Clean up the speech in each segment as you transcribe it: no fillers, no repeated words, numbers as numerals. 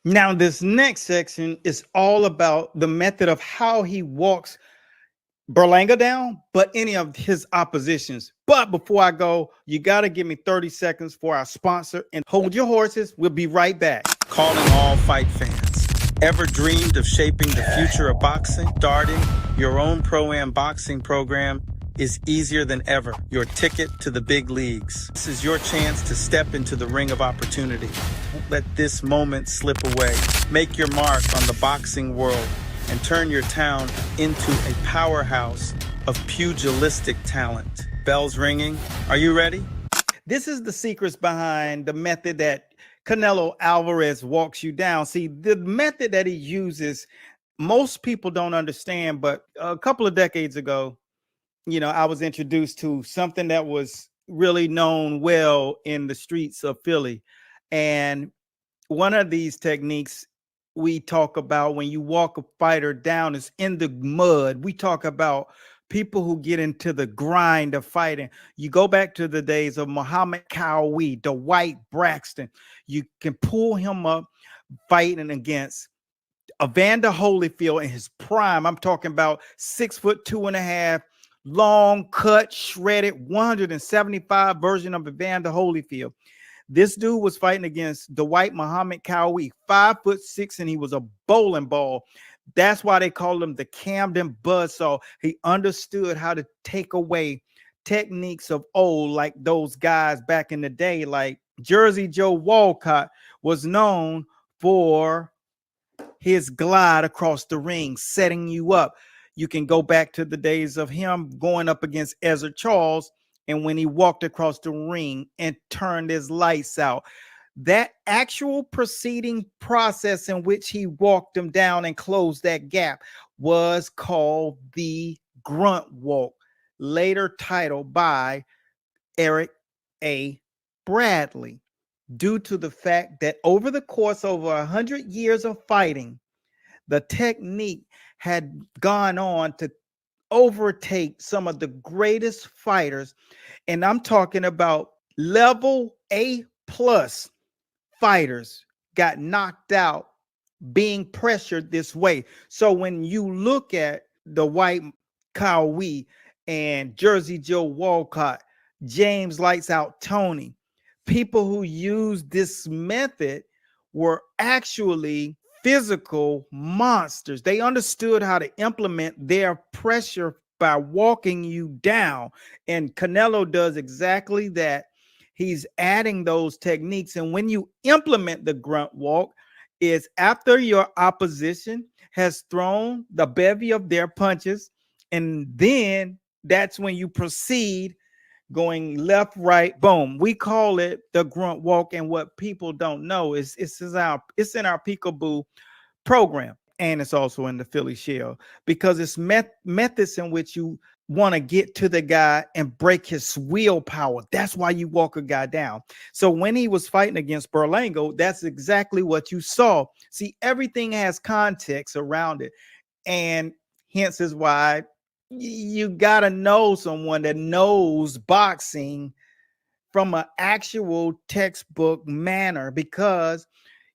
Now, this next section is all about the method of how he walks Berlanga down, but any of his oppositions. But before I go, you got to give me 30 seconds for our sponsor and hold your horses. We'll be right back. Calling all fight fans. Ever dreamed of shaping the future of boxing? Starting your own pro-am boxing program is easier than ever. Your ticket to the big leagues. This is your chance to step into the ring of opportunity. Don't let this moment slip away. Make your mark on the boxing world and turn your town into a powerhouse of pugilistic talent. Bells ringing. Are you ready? This is the secrets behind the method that Canelo Alvarez walks you down. See, the method that he uses, most people don't understand, but a couple of decades ago, I was introduced to something that was really known well in the streets of Philly. And one of these techniques we talk about when you walk a fighter down is in the mud. We talk about people who get into the grind of fighting. You go back to the days of Muhammad Cowie, Dwight Braxton. You can pull him up fighting against Evander Holyfield in his prime. I'm talking about 6'2.5", long cut, shredded, 175 version of Evander Holyfield. This dude was fighting against Dwight Muhammad Cowie, 5'6", and he was a bowling ball. That's why they call him the Camden Buzzsaw. He understood how to take away techniques of old, like those guys back in the day, like Jersey Joe Walcott was known for his glide across the ring, setting you up. You can go back to the days of him going up against Ezra Charles, and when he walked across the ring and turned his lights out. That actual proceeding process in which he walked him down and closed that gap was called the grunt walk, later titled by Eric A. Bradley, due to the fact that over the course of 100 years of fighting, the technique had gone on to overtake some of the greatest fighters. And I'm talking about level A plus fighters got knocked out being pressured this way. So when you look at the White Cowie and Jersey Joe Walcott, James Lights Out Tony, people who used this method were actually physical monsters. They understood how to implement their pressure by walking you down. And Canelo does exactly that. He's adding those techniques. And when you implement the grunt walk, is after your opposition has thrown the bevy of their punches, and then that's when you proceed going left, right, boom. We call it the grunt walk. And what people don't know is it's in our Peekaboo program, and it's also in the Philly Shell, because it's methods in which you want to get to the guy and break his willpower. That's why you walk a guy down. So when he was fighting against Berlanga, that's exactly what you saw. See, everything has context around it, and hence is why you got to know someone that knows boxing from an actual textbook manner, because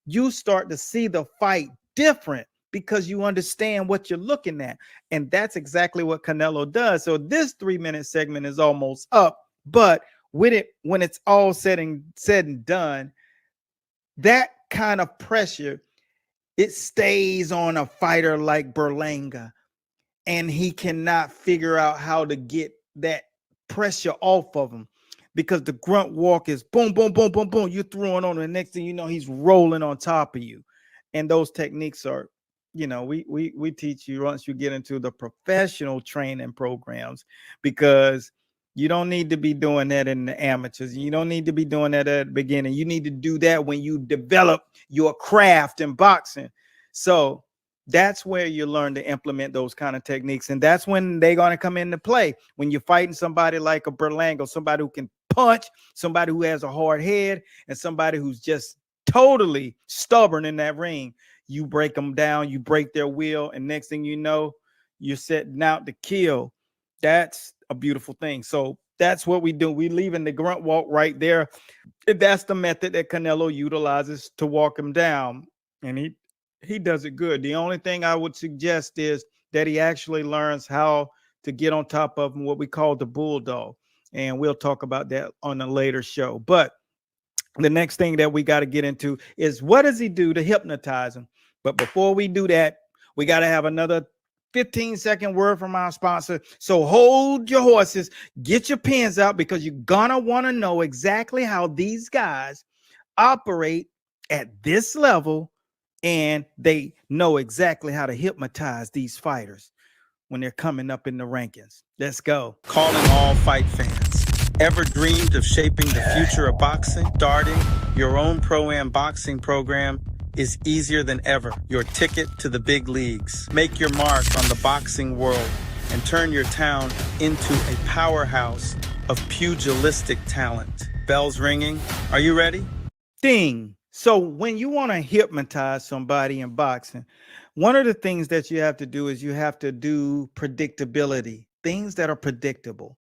you start to see the fight different because you understand what you're looking at. And that's exactly what Canelo does. So this 3-minute segment is almost up, but with it, when it's all said and done, that kind of pressure, it stays on a fighter like Berlanga, and he cannot figure out how to get that pressure off of him, because the grunt walk is boom, boom, boom, boom, boom. You're throwing on the next thing you know, he's rolling on top of you. And those techniques are, we teach you once you get into the professional training programs, because you don't need to be doing that in the amateurs. You don't need to be doing that at the beginning. You need to do that when you develop your craft in boxing. So that's where you learn to implement those kind of techniques. And that's when they're going to come into play. When you're fighting somebody like a Berlanga, somebody who can punch, somebody who has a hard head, and somebody who's just totally stubborn in that ring, you break them down, you break their will, and next thing you know, you're setting out to kill. That's a beautiful thing. So that's what we do. We leaving the grunt walk right there. That's the method that Canelo utilizes to walk him down. and he does it good. The only thing I would suggest is that he actually learns how to get on top of what we call the bulldog, and we'll talk about that on a later show. But the next thing that we got to get into is what does he do to hypnotize him? But before we do that, we got to have another 15-second word from our sponsor. So hold your horses, get your pens out, because you're gonna want to know exactly how these guys operate at this level, and they know exactly how to hypnotize these fighters when they're coming up in the rankings. Let's go. Calling all fight fans. Ever dreamed of shaping the future of boxing? Starting your own pro-am boxing program is easier than ever. Your ticket to the big leagues. Make your mark on the boxing world and turn your town into a powerhouse of pugilistic talent. Bells ringing. Are you ready? Ding. So when you want to hypnotize somebody in boxing, one of the things that you have to do is you have to do predictability, things that are predictable.